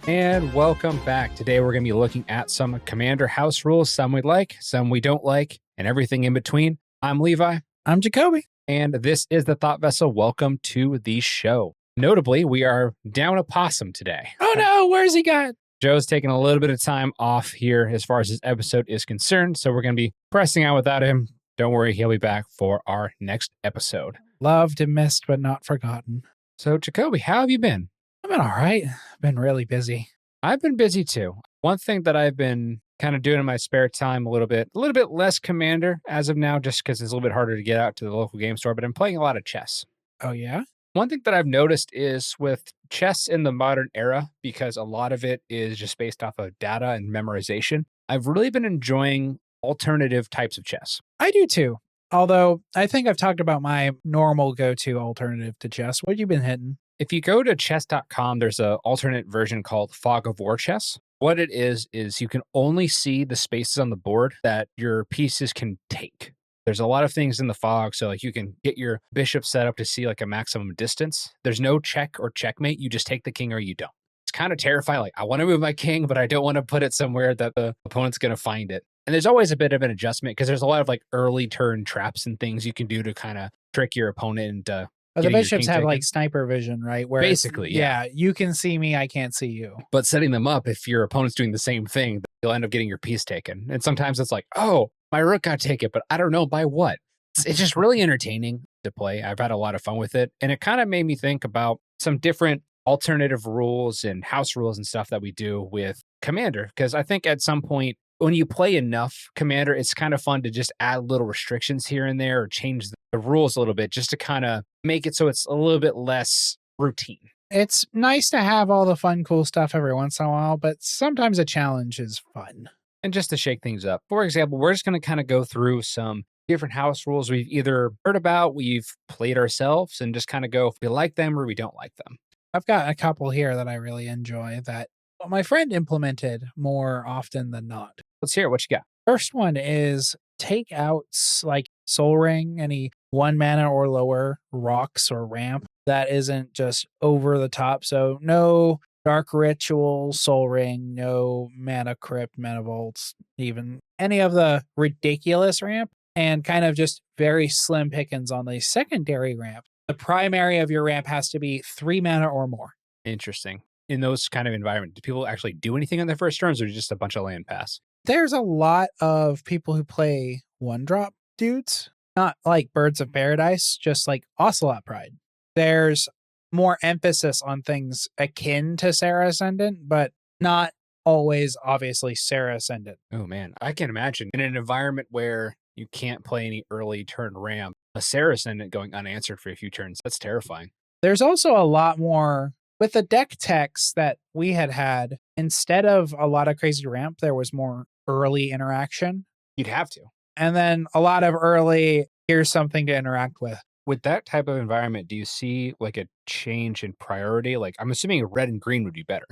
And welcome back. Today we're going to be looking at some Commander house rules, some we like, some we don't like, and everything in between. I'm Levi. I'm Jacobi. And this is the Thought Vessel. Welcome to the show. Notably, we are down a possum today. Oh no, where's he got? Joe's taking a little bit of time off here as far as this episode is concerned, so we're going to be pressing out without him. Don't worry, he'll be back for our next episode. Loved and missed, but not forgotten. So, Jacobi, how have you been? I've been all right. Been really busy. I've been busy too. One thing that I've been kind of doing in my spare time a little bit less Commander as of now, just because it's a little bit harder to get out to the local game store, but I'm playing a lot of chess. Oh, yeah? One thing that I've noticed is with chess in the modern era, because a lot of it is just based off of data and memorization, I've really been enjoying alternative types of chess. I do too. Although I think I've talked about my normal go-to alternative to chess. What have you been hitting? If you go to chess.com, there's an alternate version called Fog of War chess. What it is you can only see the spaces on the board that your pieces can take. There's a lot of things in the fog, so like you can get your bishop set up to see like a maximum distance. There's no check or checkmate. You just take the king or you don't. It's kind of terrifying. Like, I want to move my king, but I don't want to put it somewhere that the opponent's going to find it. And there's always a bit of an adjustment because there's a lot of like early turn traps and things you can do to kind of trick your opponent into the bishops have like sniper vision, right? Where basically, yeah, you can see me, I can't see you. But setting them up, if your opponent's doing the same thing, you'll end up getting your piece taken. And sometimes it's like, oh, my rook got taken, but I don't know by what. It's just really entertaining to play. I've had a lot of fun with it. And it kind of made me think about some different alternative rules and house rules and stuff that we do with Commander. Because I think at some point, when you play enough Commander, it's kind of fun to just add little restrictions here and there or change the rules a little bit just to kind of make it so it's a little bit less routine. It's nice to have all the fun, cool stuff every once in a while, but sometimes a challenge is fun. And just to shake things up. For example, we're just going to kind of go through some different house rules we've either heard about, we've played ourselves, and just kind of go if we like them or we don't like them. I've got a couple here that I really enjoy that my friend implemented more often than not. Let's hear it. What you got? First one is take out like Soul Ring, any 1 mana or lower rocks or ramp that isn't just over the top. So no Dark Ritual, Soul Ring, no Mana Crypt, Mana Vaults, even any of the ridiculous ramp, and kind of just very slim pickings on the secondary ramp. The primary of your ramp has to be 3 mana or more. Interesting. In those kind of environments, do people actually do anything on their first turns or just a bunch of land pass? There's a lot of people who play 1-drop dudes, not like Birds of Paradise, just like Ocelot Pride. There's more emphasis on things akin to Sarah Ascendant, but not always obviously Sarah Ascendant. Oh man, I can imagine in an environment where you can't play any early turn ramp, a Sarah Ascendant going unanswered for a few turns. That's terrifying. There's also a lot more with the deck text that we had. Instead of a lot of crazy ramp, there was more early interaction. You'd have to. And then a lot of early, here's something to interact with. With that type of environment, do you see like a change in priority? Like, I'm assuming red and green would be better.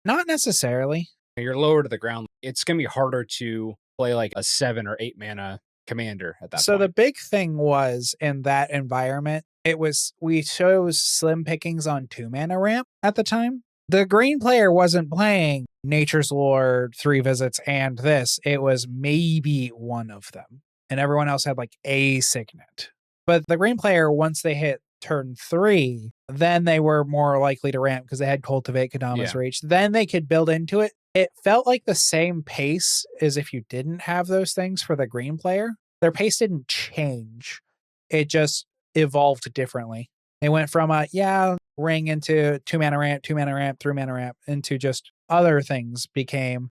Not necessarily. You're lower to the ground. It's going to be harder to play like a 7 or 8 mana Commander at that point. So the big thing was in that environment, we chose slim pickings on 2 mana ramp at the time. The green player wasn't playing Nature's Lord, 3 visits, and this. It was maybe one of them. And everyone else had like a signet. But the green player, once they hit turn 3, then they were more likely to ramp because they had Cultivate, Kadama's Reach. Then they could build into it. It felt like the same pace as if you didn't have those things for the green player. Their pace didn't change. It just evolved differently. They went from ring into 2 mana ramp, 2 mana ramp, 3 mana ramp, into just other things became,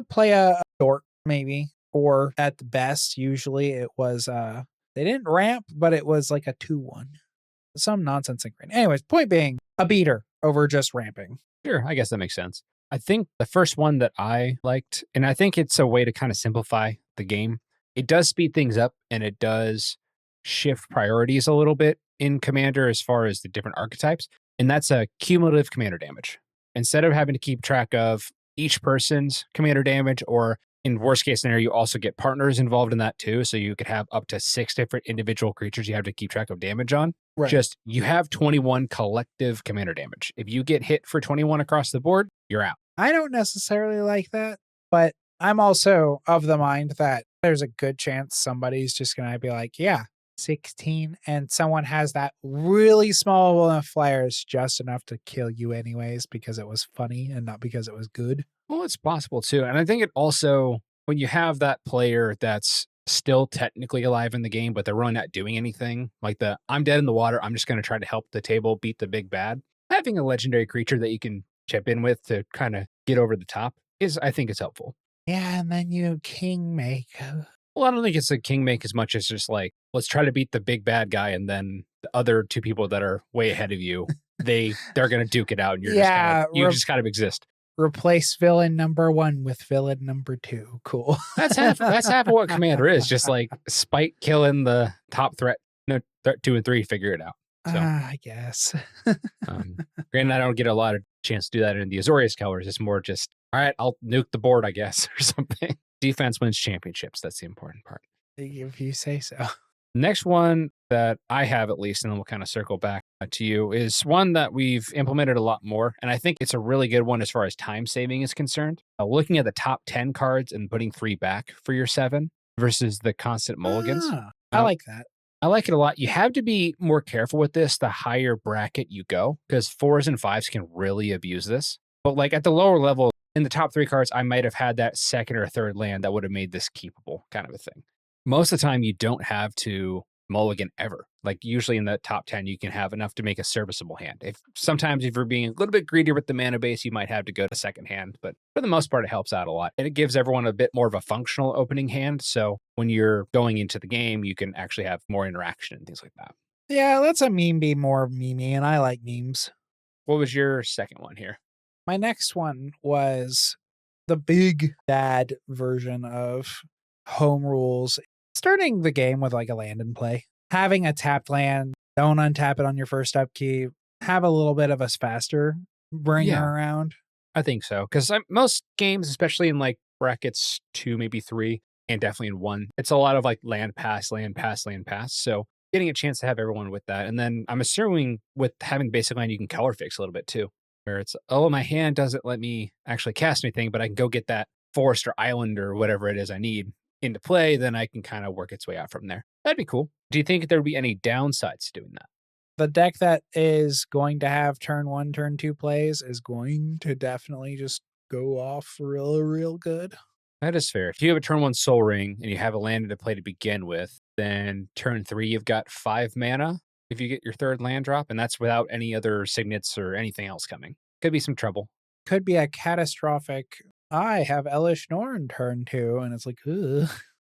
play a dork maybe. Or at the best, usually it was, they didn't ramp, but it was like a 2-1. Some nonsense in green. Anyways, point being, a beater over just ramping. Sure, I guess that makes sense. I think the first one that I liked, and I think it's a way to kind of simplify the game, it does speed things up and it does shift priorities a little bit in Commander as far as the different archetypes. And that's a cumulative commander damage. Instead of having to keep track of each person's commander damage, or in worst case scenario, you also get partners involved in that too. So you could have up to 6 different individual creatures you have to keep track of damage on. Right. Just you have 21 collective commander damage. If you get hit for 21 across the board, you're out. I don't necessarily like that, but I'm also of the mind that there's a good chance somebody's just going to be like, yeah, 16, and someone has that really small one of flares just enough to kill you anyways because it was funny and not because it was good. Well, it's possible too. And I think it also, when you have that player that's still technically alive in the game, but they're really not doing anything, like the I'm dead in the water, I'm just going to try to help the table beat the big bad. Having a legendary creature that you can chip in with to kind of get over the top is, I think, is helpful. Yeah, and then you king make. Well, I don't think it's a king make as much as just like, let's try to beat the big bad guy. And then the other two people that are way ahead of you, they're going to duke it out. And you're just kind of, Yeah, you just kind of exist. replace villain number 1 with villain number 2. Cool. That's half of what Commander is. Just like spite killing the top threat, no, threat 2 and 3, figure it out. So, I guess. granted, I don't get a lot of chance to do that in the Azorius colors. It's more just, all right, I'll nuke the board, I guess, or something. Defense wins championships. That's the important part. If you say so. Next one that I have, at least, and then we'll kind of circle back to you, is one that we've implemented a lot more. And I think it's a really good one as far as time saving is concerned. Looking at the top 10 cards and putting 3 back for your 7 versus the constant mulligans. I like that. I like it a lot. You have to be more careful with this the higher bracket you go, because 4s and 5s can really abuse this. But like at the lower level, in the top 3 cards, I might have had that second or third land that would have made this keepable, kind of a thing. Most of the time, you don't have to mulligan ever. Like usually in the top 10, you can have enough to make a serviceable hand. Sometimes if you're being a little bit greedier with the mana base, you might have to go to second hand, but for the most part, it helps out a lot. And it gives everyone a bit more of a functional opening hand. So when you're going into the game, you can actually have more interaction and things like that. Yeah, let's a meme be more memey, and I like memes. What was your second one here? My next one was the big bad version of home rules. Starting the game with like a land in play. Having a tapped land, don't untap it on your first upkeep. Have a little bit of a faster bringer around. I think so. Because most games, especially in like brackets 2, maybe 3, and definitely in 1, it's a lot of like land pass, land pass, land pass. So getting a chance to have everyone with that. And then I'm assuming with having basic land, you can color fix a little bit too. Where it's, oh, my hand doesn't let me actually cast anything, but I can go get that forest or island or whatever it is I need into play, then I can kind of work its way out from there. That'd be cool. Do you think there would be any downsides to doing that? The deck that is going to have turn 1, turn 2 plays is going to definitely just go off real good. That is fair. If you have a turn 1 Soul Ring and you have a land to play to begin with, then turn 3, you've got 5 mana if you get your third land drop, and that's without any other signets or anything else coming. Could be some trouble. Could be a catastrophic, I have Elish Norn turn 2, and it's like, ugh.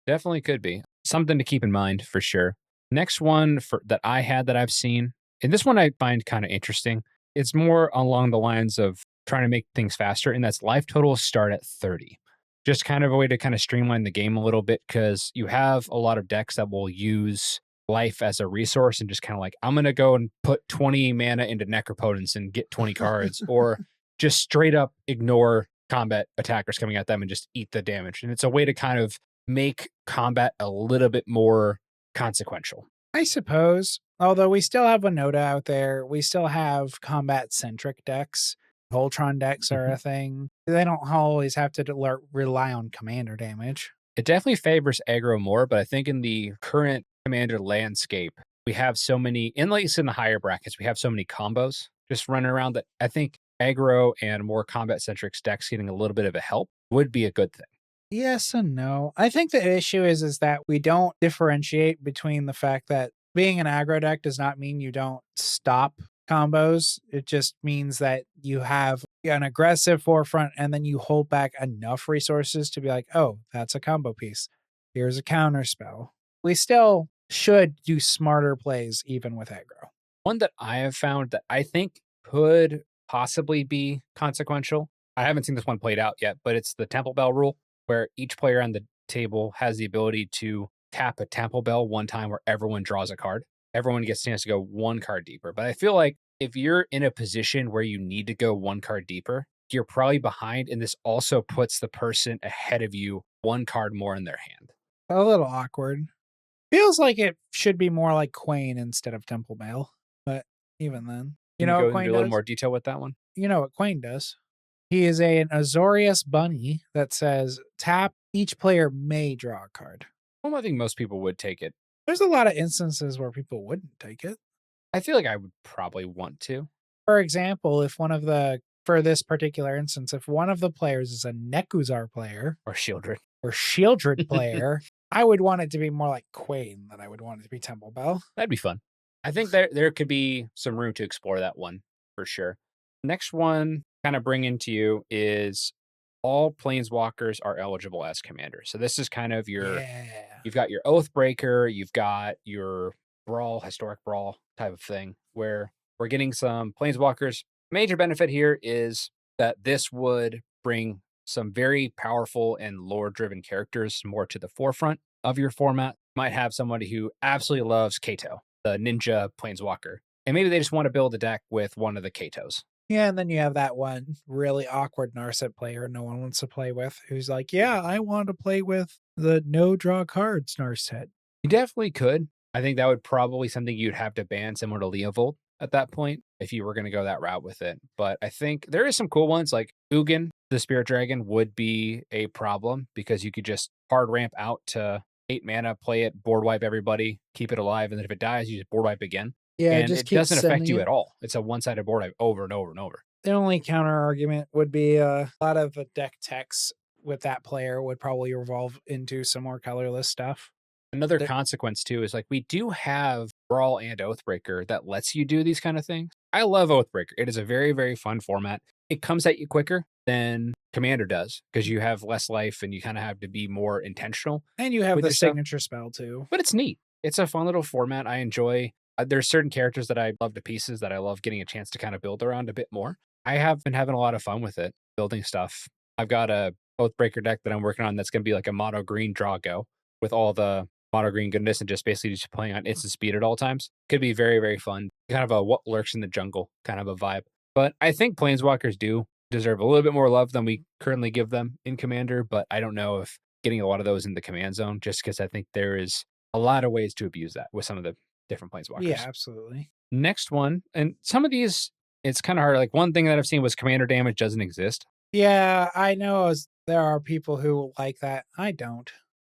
Definitely could be. Something to keep in mind for sure. Next one that I had that I've seen, and this one I find kind of interesting. It's more along the lines of trying to make things faster, and that's life totals start at 30. Just kind of a way to kind of streamline the game a little bit, because you have a lot of decks that will use life as a resource and just kind of like, I'm going to go and put 20 mana into Necropotence and get 20 cards, or just straight up ignore combat attackers coming at them and just eat the damage. And it's a way to kind of make combat a little bit more consequential. I suppose. Although we still have Winota out there, we still have combat-centric decks. Voltron decks are a thing. They don't always have to rely on commander damage. It definitely favors aggro more, but I think in the current commander landscape, we have so many, at least in the higher brackets, we have so many combos just running around that I think aggro and more combat-centric decks getting a little bit of a help would be a good thing. Yes and no. I think the issue is that we don't differentiate between the fact that being an aggro deck does not mean you don't stop combos. It just means that you have an aggressive forefront and then you hold back enough resources to be like, oh, that's a combo piece. Here's a counter spell. We still should do smarter plays even with aggro. One that I have found that I think could possibly be consequential. I haven't seen this one played out yet, but it's the Temple Bell rule, where each player on the table has the ability to tap a Temple Bell one time where everyone draws a card. Everyone gets a chance to go one card deeper. But I feel like if you're in a position where you need to go one card deeper, you're probably behind, and this also puts the person ahead of you one card more in their hand. A little awkward. Feels like it should be more like Quain instead of Temple Bell, but even then. Can you go into a little more detail with that one? You know what Quain does? He is an Azorius bunny that says tap, each player may draw a card. Well, I think most people would take it. There's a lot of instances where people wouldn't take it. I feel like I would probably want to. For example, if one of the, for this particular instance, if one of the players is a Nekuzar player Or Shieldred. or Shieldred player, I would want it to be more like Quain than I would want it to be Temple Bell. That'd be fun. I think there could be some room to explore that one for sure. Next one, kind of bring into you is all planeswalkers are eligible as commanders. So this is kind of your, you've got your Oathbreaker, you've got your Brawl, Historic Brawl type of thing, where we're getting some planeswalkers. Major benefit here is that this would bring some very powerful and lore-driven characters more to the forefront of your format. Might have somebody who absolutely loves Kato, the ninja planeswalker, and maybe they just want to build a deck with one of the Katos. Yeah, and then you have that one really awkward Narset player no one wants to play with, who's like, yeah, I want to play with the no draw cards Narset. You definitely could. I think that would probably something you'd have to ban similar to Leovold at that point if you were going to go that route with it. But I think there is some cool ones like Ugin, the Spirit Dragon, would be a problem because you could just hard ramp out to 8 mana, play it, board wipe everybody, keep it alive, and then if it dies, you just board wipe again. Yeah, And just it keep doesn't affect you sending at all. It's a one-sided board wipe over and over and over. The only counter argument would be a lot of the deck techs with that player would probably revolve into some more colorless stuff. Another consequence too is like we do have Brawl and Oathbreaker that lets you do these kind of things. I love Oathbreaker. It is a very, very fun format. It comes at you quicker than Commander does because you have less life and you kind of have to be more intentional. And you have with the your stuff. signature spell too. But it's neat. It's a fun little format. I enjoy. There's certain characters that I love to pieces that I love getting a chance to kind of build around a bit more. I have been having a lot of fun with it, building stuff. I've got a Oathbreaker deck that I'm working on that's going to be like a mono green draw go with all the mono green goodness and just basically just playing on instant speed at all times. Could be very, very fun. Kind of a what lurks in the jungle kind of a vibe. But I think planeswalkers do deserve a little bit more love than we currently give them in Commander, but I don't know if getting a lot of those in the command zone, just because I think there is a lot of ways to abuse that with some of the different planeswalkers. Yeah, absolutely. Next one, and some of these, it's kind of hard. Like one thing that I've seen was commander damage doesn't exist. Yeah, I know there are people who like that. I don't.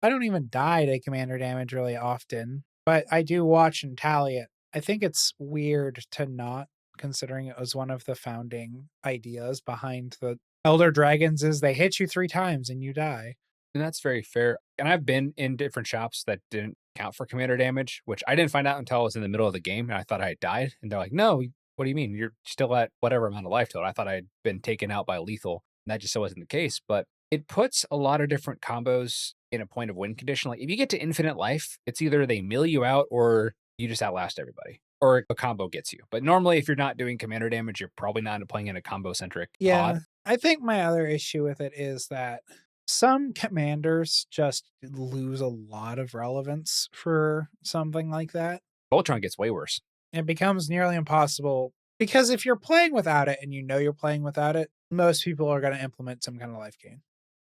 I don't even die to commander damage really often, but I do watch and tally it. I think it's weird to not, considering it was one of the founding ideas behind the Elder Dragons is they hit you 3 times and you die. And that's very fair. And I've been in different shops that didn't count for commander damage, which I didn't find out until I was in the middle of the game and I thought I had died. And they're like, no, what do you mean? You're still at whatever amount of life total. I thought I had been taken out by lethal. And that just so wasn't the case. But it puts a lot of different combos in a point of win condition. Like if you get to infinite life, it's either they mill you out or you just outlast everybody. Or a combo gets you. But normally, if you're not doing commander damage, you're probably not playing in a combo-centric pod. I think my other issue with it is that some commanders just lose a lot of relevance for something like that. Voltron gets way worse. It becomes nearly impossible because if you're playing without it and you know you're playing without it, most people are going to implement some kind of life gain.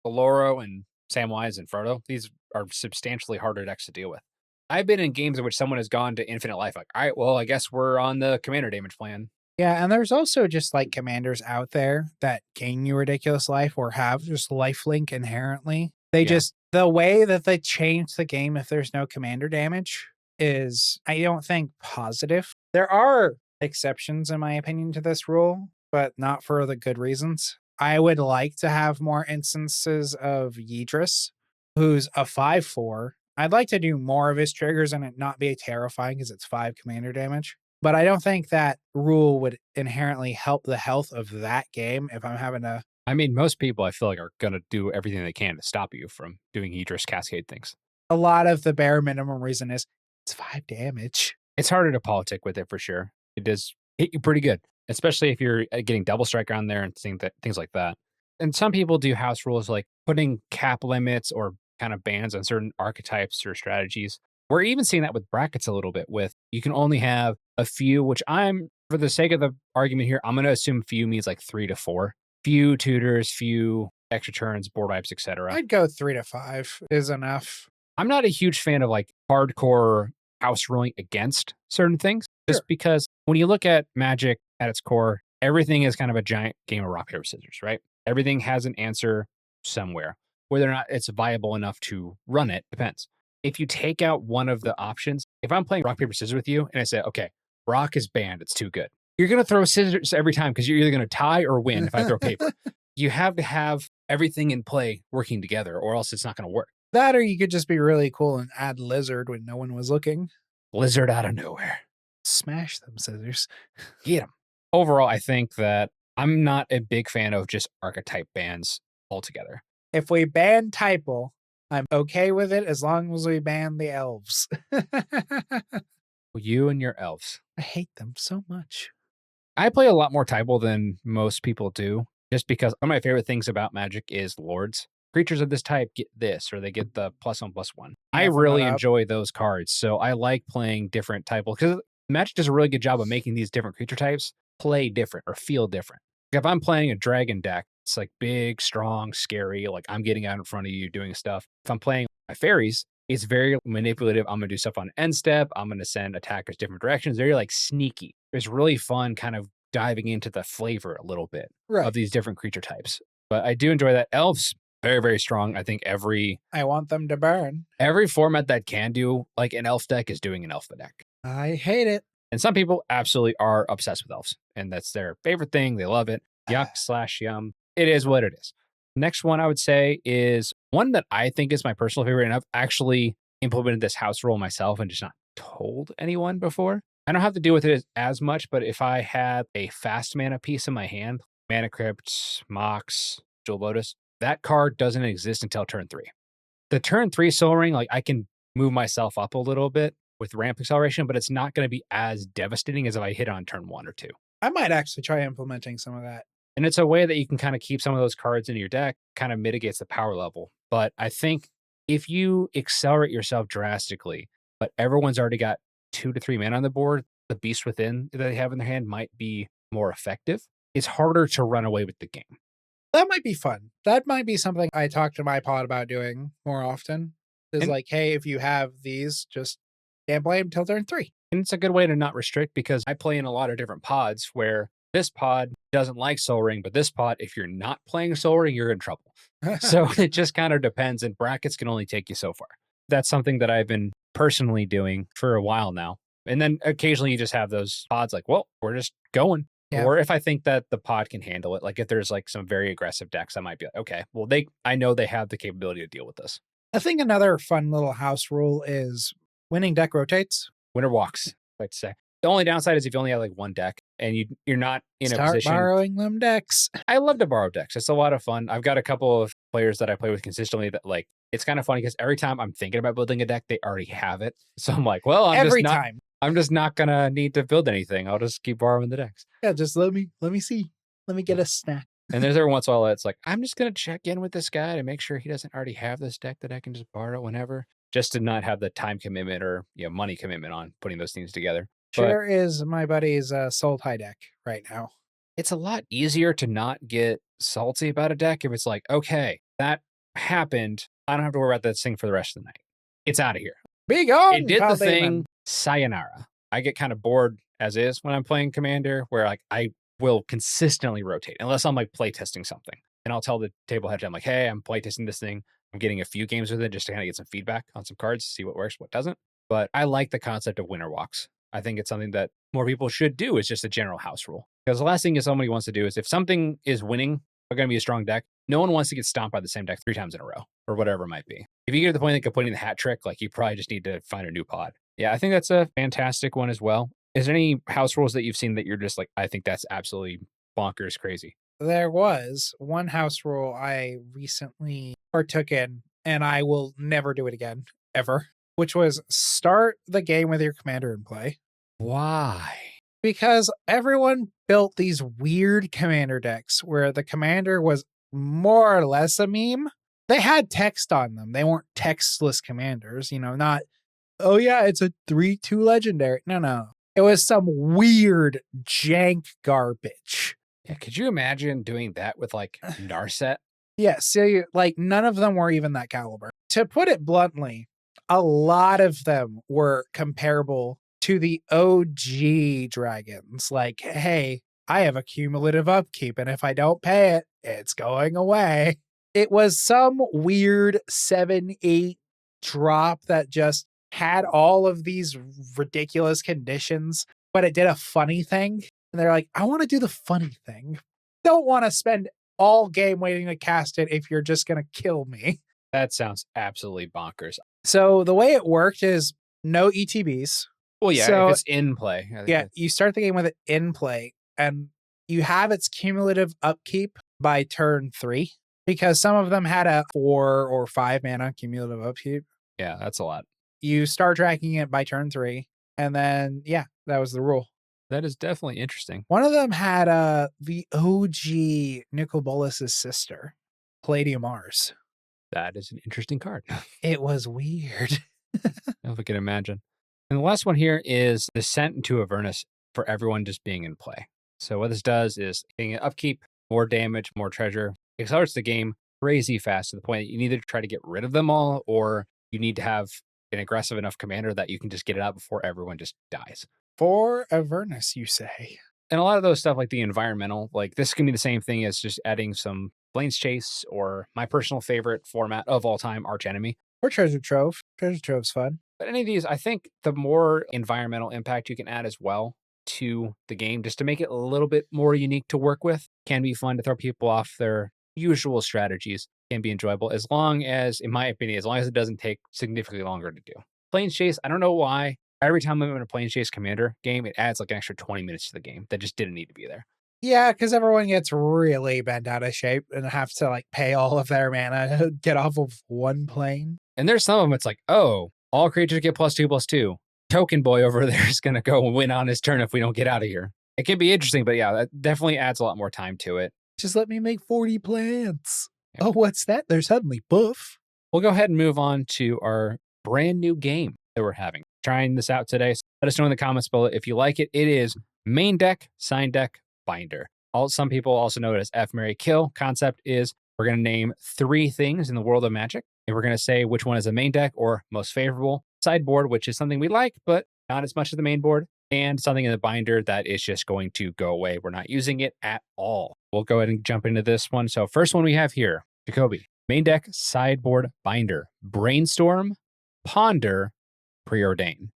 Oloro and Samwise and Frodo, these are substantially harder decks to deal with. I've been in games in which someone has gone to infinite life. Like, all right, well, I guess we're on the commander damage plan. Yeah, and there's also just like commanders out there that gain you ridiculous life or have just lifelink inherently. They just, the way that they change the game if there's no commander damage is, I don't think, positive. There are exceptions, in my opinion, to this rule, but not for the good reasons. I would like to have more instances of Yidris, who's a 5/4. I'd like to do more of his triggers and it not be terrifying because it's 5 commander damage. But I don't think that rule would inherently help the health of that game if I'm having to. I mean, most people I feel like are going to do everything they can to stop you from doing Idris Cascade things. A lot of the bare minimum reason is it's 5 damage. It's harder to politic with it for sure. It does hit you pretty good, especially if you're getting double strike on there and things like that. And some people do house rules like putting cap limits or kind of bans on certain archetypes or strategies. We're even seeing that with brackets a little bit with you can only have a few, which for the sake of the argument here, I'm going to assume few means like 3 to 4. Few tutors, few extra turns, board wipes, etc. I'd go 3 to 5 is enough. I'm not a huge fan of like hardcore house ruling against certain things, just because when you look at Magic at its core, everything is kind of a giant game of rock, paper, scissors, right? Everything has an answer somewhere. Whether or not it's viable enough to run it depends. If you take out one of the options, if I'm playing rock, paper, scissors with you and I say, okay, rock is banned, it's too good. You're going to throw scissors every time because you're either going to tie or win if I throw paper. You have to have everything in play working together or else it's not going to work. That or you could just be really cool and add lizard when no one was looking. Lizard out of nowhere. Smash them scissors. Get them. Overall, I think that I'm not a big fan of just archetype bans altogether. If we ban typo, I'm okay with it as long as we ban the elves. You and your elves. I hate them so much. I play a lot more typo than most people do, just because one of my favorite things about Magic is lords. Creatures of this type get this, or they get the +1/+1. I really enjoy those cards, so I like playing different typos because Magic does a really good job of making these different creature types play different or feel different. If I'm playing a dragon deck, it's like big, strong, scary, like I'm getting out in front of you doing stuff. If I'm playing my fairies, it's very manipulative. I'm going to do stuff on end step. I'm going to send attackers different directions. Very like sneaky. It's really fun kind of diving into the flavor a little bit of these different creature types. But I do enjoy that. Elves, very, very strong. I think I want them to burn. Every format that can do like an elf deck is doing an elf deck. I hate it. And some people absolutely are obsessed with elves. And that's their favorite thing. They love it. Yuck/yum. It is what it is. Next one I would say is one that I think is my personal favorite. And I've actually implemented this house rule myself and just not told anyone before. I don't have to deal with it as much, but if I had a fast mana piece in my hand, Mana Crypt, Mox, Jewel Lotus, that card doesn't exist until turn 3. The turn 3 Soul Ring, like I can move myself up a little bit with ramp acceleration, but it's not going to be as devastating as if I hit on turn 1 or 2. I might actually try implementing some of that. And it's a way that you can kind of keep some of those cards in your deck, kind of mitigates the power level. But I think if you accelerate yourself drastically, but everyone's already got 2 to 3 mana on the board, the Beast Within that they have in their hand might be more effective. It's harder to run away with the game. That might be fun. That might be something I talk to my pod about doing more often. Is like, hey, if you have these, just can't play them till turn 3. And it's a good way to not restrict because I play in a lot of different pods where this pod doesn't like Soul Ring, but this pod, if you're not playing Soul Ring, you're in trouble. So it just kind of depends, and brackets can only take you so far. That's something that I've been personally doing for a while now. And then occasionally you just have those pods like, well, we're just going. Yeah. Or if I think that the pod can handle it, like if there's like some very aggressive decks, I might be like, okay, well, I know they have the capability to deal with this. I think another fun little house rule is winning deck rotates. Winner walks, I like to say. The only downside is if you only have like one deck and you're not in a position. Start borrowing them decks. I love to borrow decks. It's a lot of fun. I've got a couple of players that I play with consistently that like, it's kind of funny because every time I'm thinking about building a deck, they already have it. So I'm like, well, I'm just not going to need to build anything. I'll just keep borrowing the decks. Yeah, just let me see. Let me get a snack. And there's every once in a while it's like, I'm just going to check in with this guy to make sure he doesn't already have this deck that I can just borrow whenever, just to not have the time commitment or money commitment on putting those things together. Sure is my buddy's Soul Tie deck right now. It's a lot easier to not get salty about a deck if it's like, okay, that happened. I don't have to worry about that thing for the rest of the night. It's out of here. Be gone. It did the thing. Sayonara. I get kind of bored as is when I'm playing Commander, where like I will consistently rotate unless I'm like playtesting something. And I'll tell the table head, I'm like, hey, I'm playtesting this thing. I'm getting a few games with it just to kind of get some feedback on some cards, see what works, what doesn't. But I like the concept of winner walks. I think it's something that more people should do. It's just a general house rule. Because the last thing is somebody wants to do is if something is winning, they're going to be a strong deck. No one wants to get stomped by the same deck 3 times in a row or whatever it might be. If you get to the point of completing the hat trick, like you probably just need to find a new pod. Yeah, I think that's a fantastic one as well. Is there any house rules that you've seen that you're just like, I think that's absolutely bonkers crazy? There was one house rule I recently partook in, and I will never do it again, ever, which was start the game with your commander in play. Why? Because everyone built these weird commander decks where the commander was more or less a meme. They had text on them. They weren't textless commanders, not, oh yeah, it's a 3/2 legendary. No. It was some weird jank garbage. Yeah, could you imagine doing that with like Narset? Yeah, so none of them were even that caliber. To put it bluntly, a lot of them were comparable to the OG dragons. Like, hey, I have a cumulative upkeep, and if I don't pay it, it's going away. It was some weird 7/8 drop that just had all of these ridiculous conditions, but it did a funny thing. And they're like, I want to do the funny thing. Don't want to spend all game waiting to cast it if you're just going to kill me. That sounds absolutely bonkers. So the way it worked is no ETBs. Well, yeah, So, if it's in play. I think yeah, you start the game with it in play, and you have its cumulative upkeep by turn 3, because some of them had a 4 or 5 mana cumulative upkeep. yeah, that's a lot. You start tracking it by turn 3, and then, yeah, that was the rule. That is definitely interesting. One of them had the OG Nicol Bolas's sister, Palladium Mars. That is an interesting card. It was weird. If we can imagine. And the last one here is Descent into Avernus for everyone just being in play. So what this does is getting an upkeep, more damage, more treasure, accelerates the game crazy fast to the point that you need to try to get rid of them all, or you need to have an aggressive enough commander that you can just get it out before everyone just dies. For Avernus, you say? And a lot of those stuff like the environmental, like this can be the same thing as just adding some Plains Chase or my personal favorite format of all time, Arch Enemy. Or Treasure Trove. Treasure Trove's fun. But any of these, I think the more environmental impact you can add as well to the game, just to make it a little bit more unique to work with, can be fun to throw people off their usual strategies, can be enjoyable as long as, in my opinion, as long as it doesn't take significantly longer to do. Plains Chase, I don't know why. Every time I'm in a Plains Chase Commander game, it adds like an extra 20 minutes to the game that just didn't need to be there. Yeah, because everyone gets really bent out of shape and have to like pay all of their mana to get off of one plane. And there's some of them, it's like, oh, all creatures get +2/+2. Token Boy over there is going to go win on his turn if we don't get out of here. It can be interesting, but yeah, that definitely adds a lot more time to it. Just let me make 40 plants. Yeah. Oh, what's that? They're suddenly buff. We'll go ahead and move on to our brand new game that we're having. Trying this out today. So let us know in the comments below if you like it. It is main deck, sign deck, binder. Some people also know it as F Marry Kill. Concept is we're going to name 3 things in the world of Magic, and we're going to say which one is a main deck or most favorable. Sideboard, which is something we like, but not as much as the main board, and something in the binder that is just going to go away. We're not using it at all. We'll go ahead and jump into this one. So first one we have here, Jacobi. Main deck, sideboard, binder, brainstorm, ponder, preordain.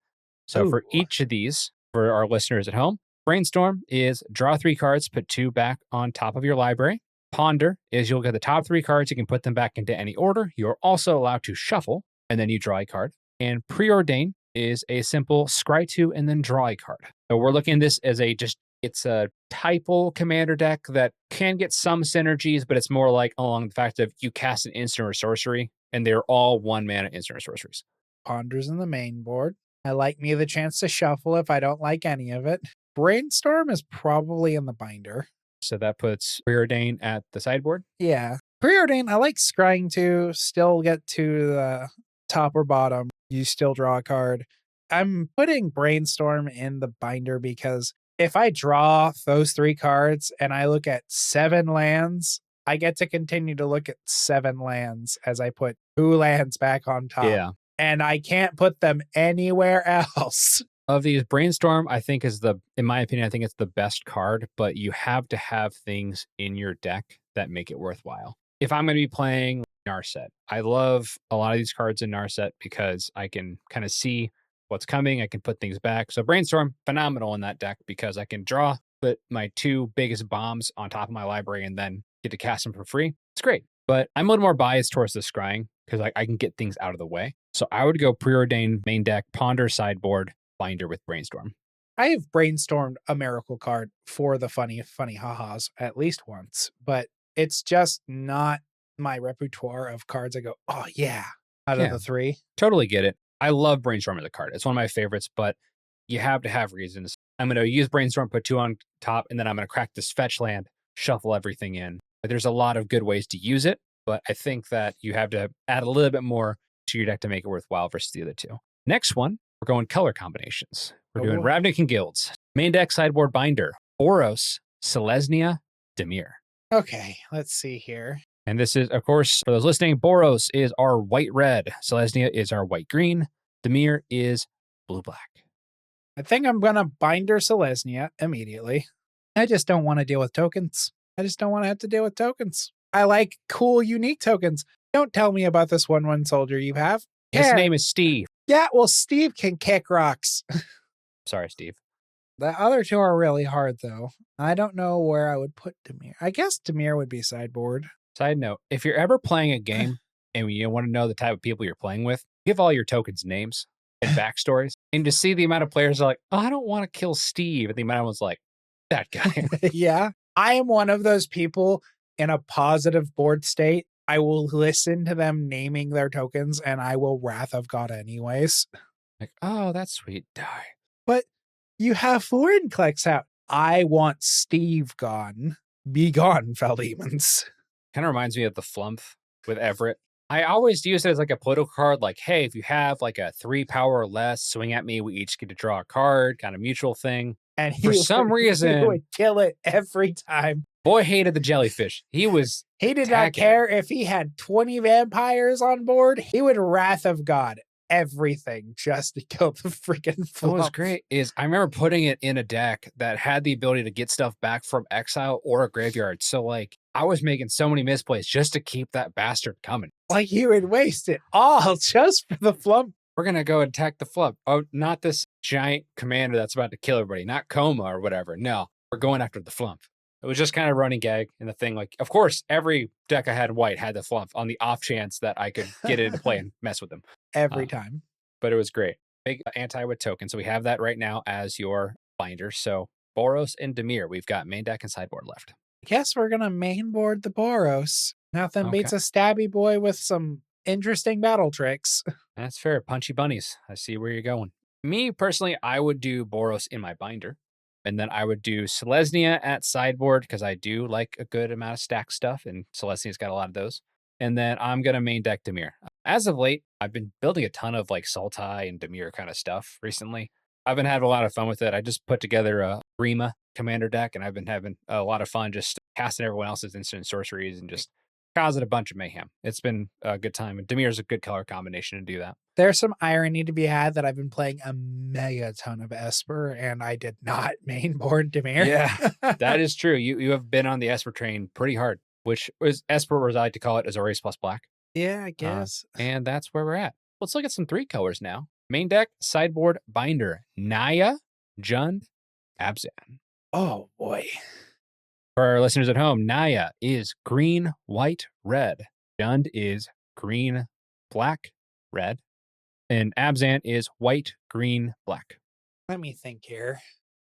So for each of these, for our listeners at home, brainstorm is draw 3 cards, put 2 back on top of your library. Ponder is you'll get the top 3 cards, you can put them back into any order. You're also allowed to shuffle, and then you draw a card. And preordain is a simple scry 2 and then draw a card. So we're looking at this as it's a typal commander deck that can get some synergies, but it's more like along the fact of you cast an instant or sorcery, and they're all 1 mana instant or sorceries. Ponder's in the main board. I like me the chance to shuffle if I don't like any of it. Brainstorm is probably in the binder. So that puts Preordain at the sideboard? Yeah. Preordain, I like scrying to still get to the top or bottom. You still draw a card. I'm putting Brainstorm in the binder because if I draw those 3 cards and I look at 7 lands, I get to continue to look at 7 lands as I put 2 lands back on top. Yeah. And I can't put them anywhere else. Of these, Brainstorm, I think in my opinion, I think it's the best card, but you have to have things in your deck that make it worthwhile. If I'm going to be playing Narset, I love a lot of these cards in Narset because I can kind of see what's coming. I can put things back. So Brainstorm, phenomenal in that deck because I can draw, put my 2 biggest bombs on top of my library and then get to cast them for free. It's great. But I'm a little more biased towards the scrying because I can get things out of the way. So I would go Preordain, main deck, ponder, sideboard, binder with Brainstorm. I have brainstormed a miracle card for the funny ha-has at least once, but it's just not my repertoire of cards I go, oh yeah, out of the 3. Totally get it. I love Brainstorm as a card. It's one of my favorites, but you have to have reasons. I'm going to use Brainstorm, put 2 on top, and then I'm going to crack this fetch land, shuffle everything in. There's a lot of good ways to use it, but I think that you have to add a little bit more to your deck to make it worthwhile versus the other 2. Next one, we're going color combinations. We're doing Ravnik and Guilds. Main deck, sideboard, binder, Boros, Selesnya, Dimir. Okay, let's see here. And this is, of course, for those listening, Boros is our white-red. Selesnya is our white-green. Dimir is blue-black. I think I'm going to binder Selesnya immediately. I just don't want to deal with tokens. I just don't want to have to deal with tokens. I like cool, unique tokens. Don't tell me about this 1/1 soldier you have. His Care. name is Steve. Yeah, well, Steve can kick rocks. Sorry, Steve. The other two are really hard, though. I don't know where I would put Demir. I guess Demir would be sideboard. Side note, if you're ever playing a game and you want to know the type of people you're playing with, give all your tokens names and backstories. And to see the amount of players are like, oh, I don't want to kill Steve. And the amount of one's like, that guy. Yeah. I am one of those people in a positive board state. I will listen to them naming their tokens and I will Wrath of God anyways. Like, oh, that's sweet. Die. But you have foreign clicks out. I want Steve gone. Be gone, fell demons. Kind of reminds me of the Flump with Everett. I always use it as like a political card, like, hey, if you have like a 3 power or less, swing at me, we each get to draw a card, kind of mutual thing. And for some reason, he would kill it every time. Boy hated the jellyfish. He did not care if he had 20 vampires on board. He would Wrath of God everything just to kill the freaking Flump. What was great is I remember putting it in a deck that had the ability to get stuff back from exile or a graveyard. So like I was making so many misplays just to keep that bastard coming. Like you would waste it all just for the Flump. We're going to go attack the Flump. Oh, not this giant commander that's about to kill everybody, not Coma or whatever. No, we're going after the Flump. It was just kind of running gag in the thing. Like, of course, every deck I had white had the Flump on the off chance that I could get it into play and mess with them. Every time. But it was great. Big anti with token. So we have that right now as your binder. So Boros and Dimir, we've got main deck and sideboard left. I guess we're going to main board the Boros. Nothing beats a stabby boy with some interesting battle tricks. That's fair. Punchy bunnies. I see where you're going. Me, personally, I would do Boros in my binder. And then I would do Selesnya at sideboard because I do like a good amount of stack stuff. And Selesnya's got a lot of those. And then I'm going to main deck Dimir. As of late, I've been building a ton of like Sultai and Dimir kind of stuff recently. I've been having a lot of fun with it. I just put together a Rima commander deck, and I've been having a lot of fun just casting everyone else's instant sorceries and just causing a bunch of mayhem. It's been a good time, and Dimir is a good color combination to do that. There's some irony to be had that I've been playing a mega ton of Esper, and I did not main board Dimir. Yeah, that is true. You have been on the Esper train pretty hard, which was Esper, as I like to call it, Azorius plus black. Yeah, I guess. And that's where we're at. Let's look at some 3 colors now. Main deck, sideboard, binder, Naya, Jund, Abzan. Oh, boy. For our listeners at home, Naya is green, white, red. Jund is green, black, red. And Abzan is white, green, black. Let me think here.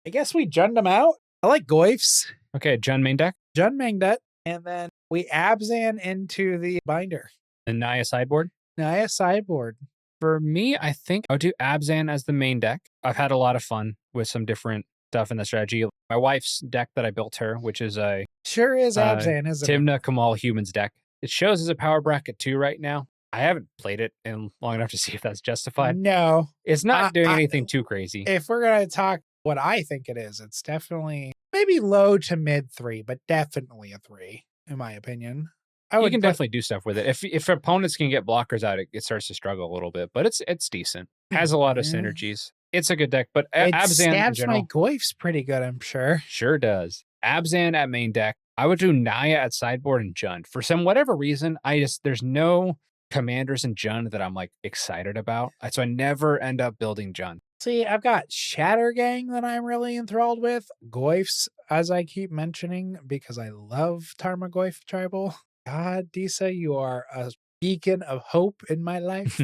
I guess we Jund them out. I like Goyfs. Okay, Jund main deck. Jund main deck. And then we Abzan into the binder. And Naya sideboard. Naya sideboard. For me, I think I'll do Abzan as the main deck. I've had a lot of fun with some different stuff in the strategy. My wife's deck that I built her, which is a sure is Abzan, isn't it? Timna Kamal Humans deck. It shows as a power bracket 2 right now. I haven't played it in long enough to see if that's justified. No. It's not doing anything too crazy. If we're going to talk what I think it is, it's definitely maybe low to mid 3, but definitely a 3, in my opinion. You can definitely do stuff with it. If opponents can get blockers out, it starts to struggle a little bit, but it's decent. Has a lot of synergies. It's a good deck, but Abzan in general, my Goyf's pretty good, I'm sure. Sure does. Abzan at main deck. I would do Naya at sideboard and Jund. For some whatever reason, there's no commanders in Jund that I'm like excited about. So I never end up building Jund. See, I've got Shattergang that I'm really enthralled with. Goyf's, as I keep mentioning, because I love Tarmogoyf Tribal. God, Disa, you are a beacon of hope in my life.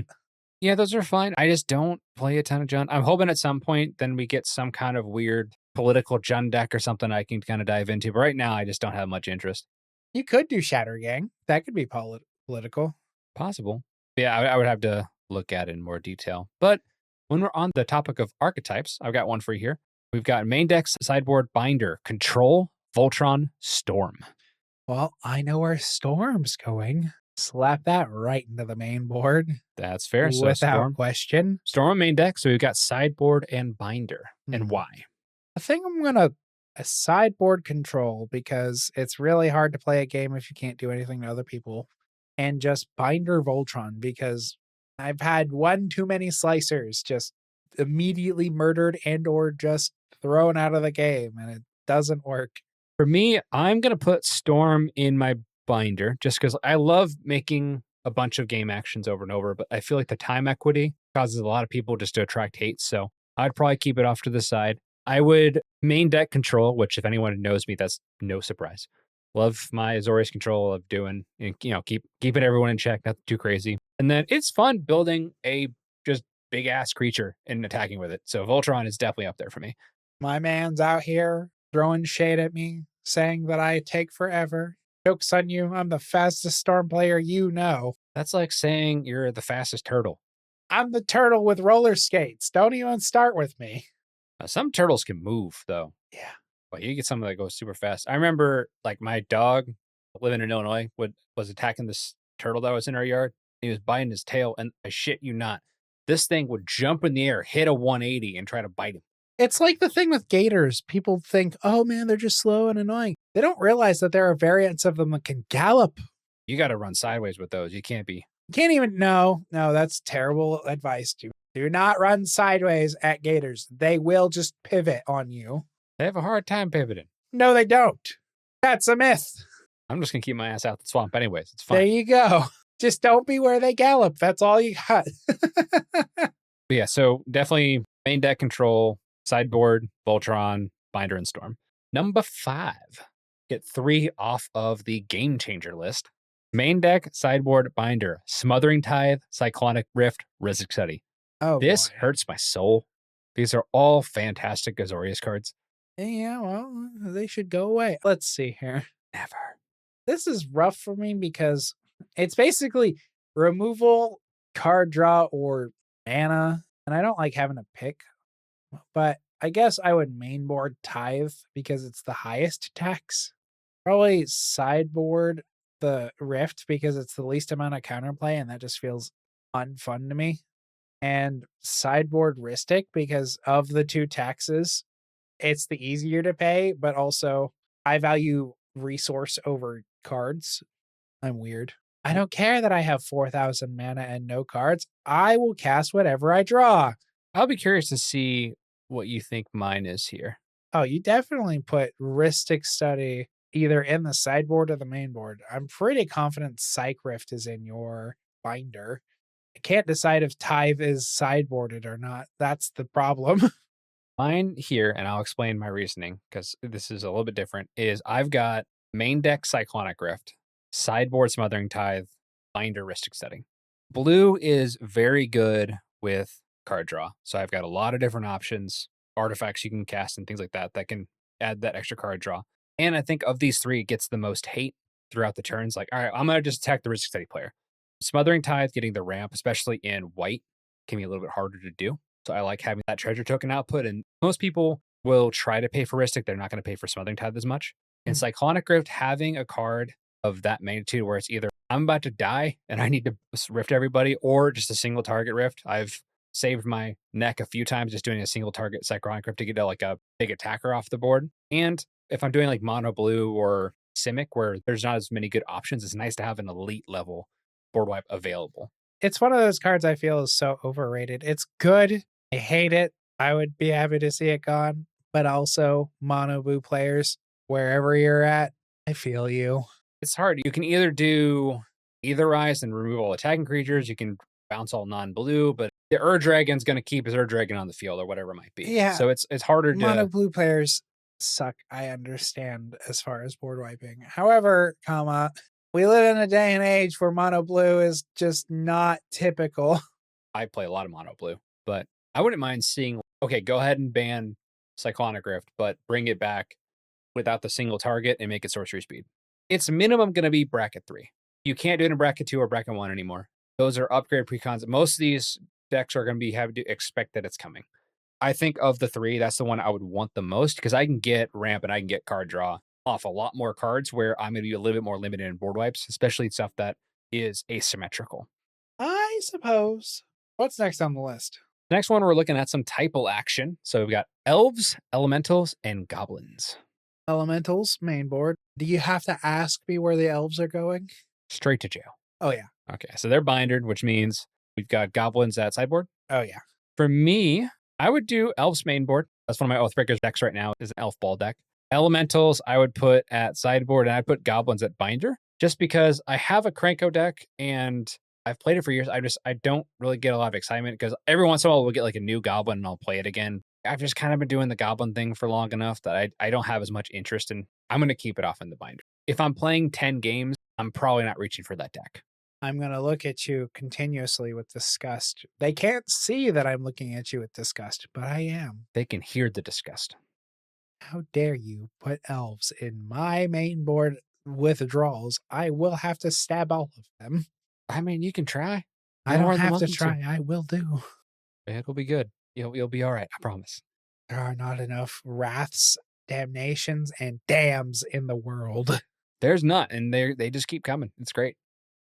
Yeah, those are fine. I just don't play a ton of Jund. I'm hoping at some point then we get some kind of weird political Jund deck or something I can kind of dive into. But right now, I just don't have much interest. You could do Shattergang. That could be political. Possible. Yeah, I would have to look at it in more detail. But when we're on the topic of archetypes, I've got one for you here. We've got main deck, sideboard, binder, control, Voltron, Storm. Well, I know where Storm's going. Slap that right into the main board. That's fair. So without question. Storm main deck. So we've got sideboard and binder. And why? I think I'm going to sideboard control because it's really hard to play a game if you can't do anything to other people. And just binder Voltron because I've had one too many slicers just immediately murdered and or just thrown out of the game. And doesn't work. For me, I'm going to put Storm in my binder just because I love making a bunch of game actions over and over, but I feel like the time equity causes a lot of people just to attract hate. So I'd probably keep it off to the side. I would main deck control, which if anyone knows me, that's no surprise. Love my Azorius control of doing, keeping everyone in check, not too crazy. And then it's fun building a just big ass creature and attacking with it. So Voltron is definitely up there for me. My man's out here throwing shade at me, saying that I take forever. Joke's on you. I'm the fastest Storm player you know. That's like saying you're the fastest turtle. I'm the turtle with roller skates. Don't even start with me. Some turtles can move, though. Yeah. But you get something that goes super fast. I remember, like, my dog living in Illinois was attacking this turtle that was in our yard. He was biting his tail, and I shit you not, this thing would jump in the air, hit a 180, and try to bite him. It's like the thing with gators. People think, oh man, they're just slow and annoying. They don't realize that there are variants of them that can gallop. You got to run sideways with those. You can't even, no, that's terrible advice. Do not run sideways at gators. They will just pivot on you. They have a hard time pivoting. No, they don't. That's a myth. I'm just going to keep my ass out the swamp anyways. It's fine. There you go. Just don't be where they gallop. That's all you got. But yeah, so definitely main deck control, sideboard, Voltron, binder, and storm. Number 5. Get 3 off of the game changer list. Main deck, sideboard, binder, Smothering Tithe, Cyclonic Rift, Rhystic Study. Oh, this boy. hurts my soul. These are all fantastic Azorius cards. Yeah, well, they should go away. Let's see here. Never. This is rough for me because it's basically removal, card draw, or mana. And I don't like having to pick. But I guess I would mainboard Tithe because it's the highest tax. Probably sideboard the Rift because it's the least amount of counterplay and that just feels unfun to me. And sideboard Rhystic because of the 2 taxes, it's the easier to pay, but also I value resource over cards. I'm weird. I don't care that I have 4,000 mana and no cards. I will cast whatever I draw. I'll be curious to see what you think mine is here. Oh, you definitely put Rhystic Study either in the sideboard or the main board. I'm pretty confident Psych Rift is in your binder. I can't decide if Tithe is sideboarded or not. That's the problem. Mine here, and I'll explain my reasoning because this is a little bit different, is I've got main deck Cyclonic Rift, sideboard Smothering Tithe, binder Rhystic Study. Blue is very good with card draw. So I've got a lot of different options, artifacts you can cast and things like that that can add that extra card draw. And I think of these 3, it gets the most hate throughout the turns. Like, all right, I'm going to just attack the Rhystic Study player. Smothering Tithe, getting the ramp, especially in white, can be a little bit harder to do. So I like having that treasure token output. And most people will try to pay for Rhystic. They're not going to pay for Smothering Tithe as much. In Cyclonic Rift, having a card of that magnitude where it's either I'm about to die and I need to rift everybody or just a single target rift. I've saved my neck a few times just doing a single target Cyclonic Rift to get like a big attacker off the board. And if I'm doing like mono blue or Simic where there's not as many good options, it's nice to have an elite level board wipe available. It's one of those cards I feel is so overrated. It's good. I hate it. I would be happy to see it gone. But also, mono blue players, wherever you're at, I feel you. It's hard. You can either do Etherize and remove all attacking creatures. You can bounce all non-blue, but the Dragon's going to keep his Dragon on the field or whatever it might be. Yeah. So it's harder to... Mono blue players suck, I understand, as far as board wiping. However, we live in a day and age where mono blue is just not typical. I play a lot of mono blue, but I wouldn't mind seeing, okay, go ahead and ban Cyclonic Rift, but bring it back without the single target and make it sorcery speed. It's minimum going to be bracket 3. You can't do it in bracket 2 or bracket 1 anymore. Those are upgrade precons. Most of these decks are going to be having to expect that it's coming. I think of the 3, that's the one I would want the most because I can get ramp and I can get card draw off a lot more cards where I'm going to be a little bit more limited in board wipes, especially stuff that is asymmetrical. I suppose. What's next on the list? Next one, we're looking at some typal action. So we've got elves, elementals, and goblins. Elementals, main board. Do you have to ask me where the elves are going? Straight to jail. Oh, yeah. Okay, so they're bindered, which means we've got goblins at sideboard. Oh, yeah. For me, I would do elves main board. That's one of my Oathbreakers decks right now is an elf ball deck. Elementals I would put at sideboard, and I'd put goblins at binder, just because I have a Krenko deck and I've played it for years. I don't really get a lot of excitement because every once in a while we'll get like a new goblin and I'll play it again. I've just kind of been doing the goblin thing for long enough that I don't have as much interest in. I'm going to keep it off in the binder. If I'm playing 10 games, I'm probably not reaching for that deck. I'm going to look at you continuously with disgust. They can't see that I'm looking at you with disgust, but I am. They can hear the disgust. How dare you put elves in my main board withdrawals? I will have to stab all of them. I mean, you can try. I don't have to try. I will do. It'll be good. You'll be all right. I promise. There are not enough wraths, damnations, and damns in the world. There's not, and they just keep coming. It's great.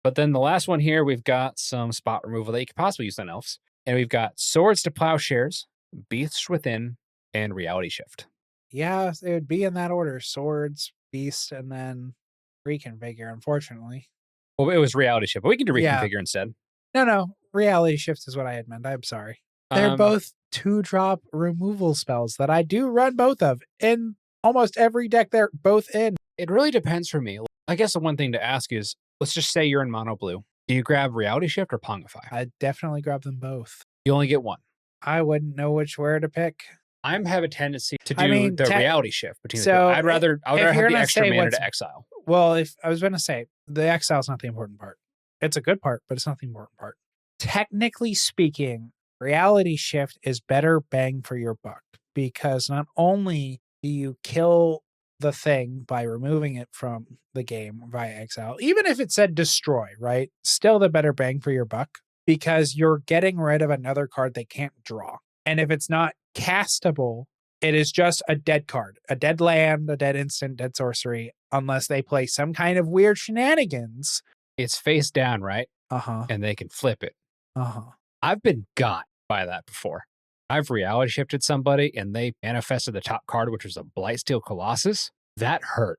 But then the last one here, we've got some spot removal that you could possibly use on elves. And we've got Swords to Plowshares, Beasts Within, and Reality Shift. Yeah, it would be in that order. Swords, Beast, and then Reconfigure, unfortunately. Well, it was Reality Shift, but we can do Reconfigure instead. No. Reality Shift is what I had meant. I'm sorry. They're both 2-drop removal spells that I do run both of. In almost every deck they're both in. It really depends for me. I guess the one thing to ask is, let's just say you're in mono blue. Do you grab Reality Shift or Pongify? I'd definitely grab them both. You only get one. I wouldn't know where to pick. I have a tendency to do the Reality Shift between the two. I'd rather have the extra mana to exile. Well, if I was going to say, the exile is not the important part. It's a good part, but it's not the important part. Technically speaking, Reality Shift is better bang for your buck, because not only do you kill the thing by removing it from the game via exile, even if it said destroy, right? Still the better bang for your buck, because you're getting rid of another card they can't draw. And if it's not castable, it is just a dead card, a dead land, a dead instant, dead sorcery, unless they play some kind of weird shenanigans. It's face down, right? Uh-huh. And they can flip it. Uh-huh. I've been got by that before. I've reality shifted somebody and they manifested the top card, which was a Blightsteel Colossus. That hurt.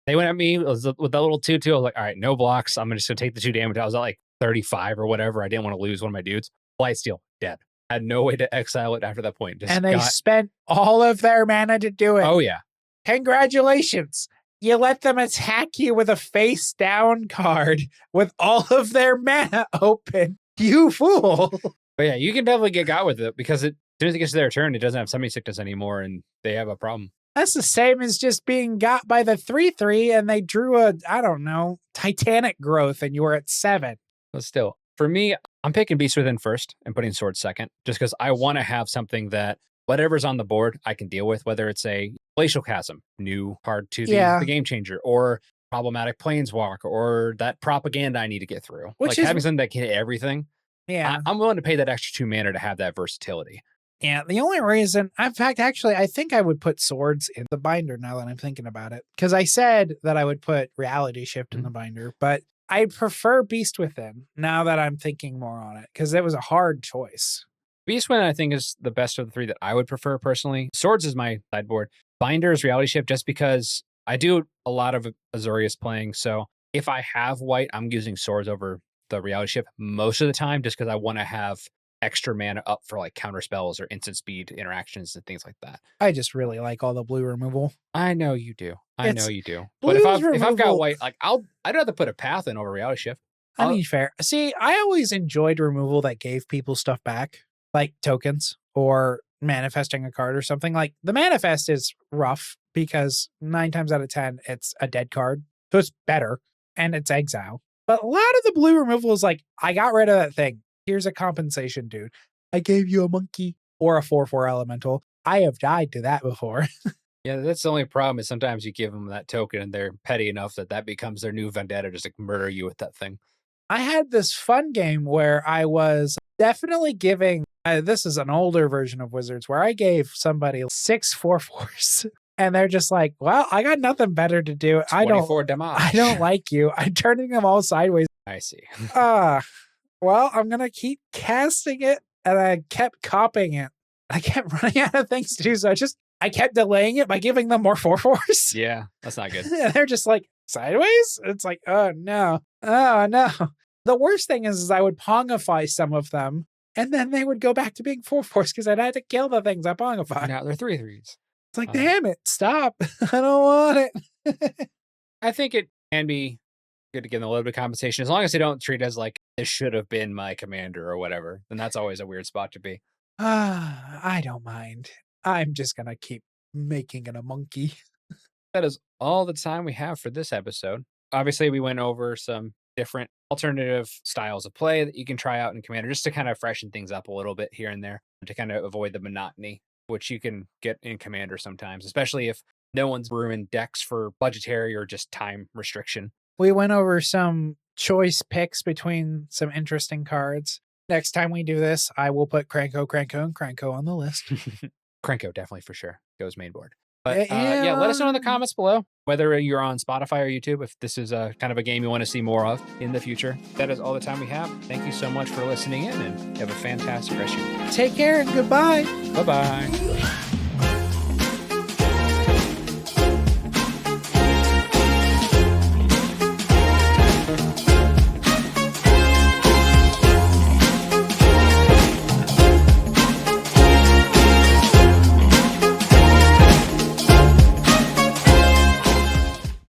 They went at me with that little 2/2. I was like, all right, no blocks. I'm just going to take the 2 damage. I was at like 35 or whatever. I didn't want to lose one of my dudes. Blightsteel, dead. Had no way to exile it after that point. And they spent all of their mana to do it. Oh, yeah. Congratulations. You let them attack you with a face down card with all of their mana open. You fool. But yeah, you can definitely get got with it, because as soon as it gets to their turn, it doesn't have summoning sickness anymore and they have a problem. That's the same as just being got by the 3/3 and they drew a, I don't know, Titanic growth and you were at 7. But still, for me, I'm picking Beast Within first and putting Sword second, just because I want to have something that whatever's on the board I can deal with, whether it's a Glacial Chasm, new card to the Game Changer, or Problematic Planeswalker, or that Propaganda I need to get through. Like having something that can hit everything. Yeah. I'm willing to pay that extra 2 mana to have that versatility. Yeah, the only reason, in fact, actually, I think I would put Swords in the binder now that I'm thinking about it. Because I said that I would put Reality Shift in the binder, but I prefer Beast Within now that I'm thinking more on it, because it was a hard choice. Beast Within, I think, is the best of the 3 that I would prefer personally. Swords is my sideboard. Binder is Reality Shift, just because I do a lot of Azorius playing. So if I have white, I'm using Swords over the Reality Shift most of the time, just because I want to have extra mana up for like counter spells or instant speed interactions and things like that. I just really like all the blue removal. I know you do. I know you do. But if I've got white, like I'd rather put a path in over Reality Shift. I mean, fair. See, I always enjoyed removal that gave people stuff back, like tokens or manifesting a card or something. Like the manifest is rough because 9 times out of 10 it's a dead card, so it's better and it's exile. But a lot of the blue removal is like, I got rid of that thing. Here's a compensation, dude. I gave you a monkey or a 4/4 elemental. I have died to that before. Yeah, that's the only problem, is sometimes you give them that token and they're petty enough that becomes their new vendetta, just to murder you with that thing. I had this fun game where I was definitely giving, this is an older version of Wizards, where I gave somebody 6 4/4s. And they're just like, well, I got nothing better to do. I don't like you. I'm turning them all sideways. I see. Well, I'm going to keep casting it. And I kept copying it. I kept running out of things to do. So I kept delaying it by giving them more 4/4s. Yeah, that's not good. And they're just like, sideways? It's like, oh no. Oh no. The worst thing is I would Pongify some of them. And then they would go back to being 4/4s because I'd had to kill the things I Pongify. Now they're 3/3s. It's like, damn it, stop. I don't want it. I think it can be good to give them a little bit of compensation as long as they don't treat it as like this should have been my commander or whatever. Then that's always a weird spot to be. I don't mind. I'm just gonna keep making it a monkey. That is all the time we have for this episode. Obviously, we went over some different alternative styles of play that you can try out in Commander just to kind of freshen things up a little bit here and there to kind of avoid the monotony, which you can get in Commander sometimes, especially if no one's brewing decks for budgetary or just time restriction. We went over some choice picks between some interesting cards. Next time we do this, I will put Cranko, Cranko, and Cranko on the list. Cranko definitely for sure goes main board. But yeah, let us know in the comments below whether you're on Spotify or YouTube if this is a kind of a game you want to see more of in the future. That is all the time we have. Thank you so much for listening in, and have a fantastic rest of your day. Take care and goodbye. Bye-bye.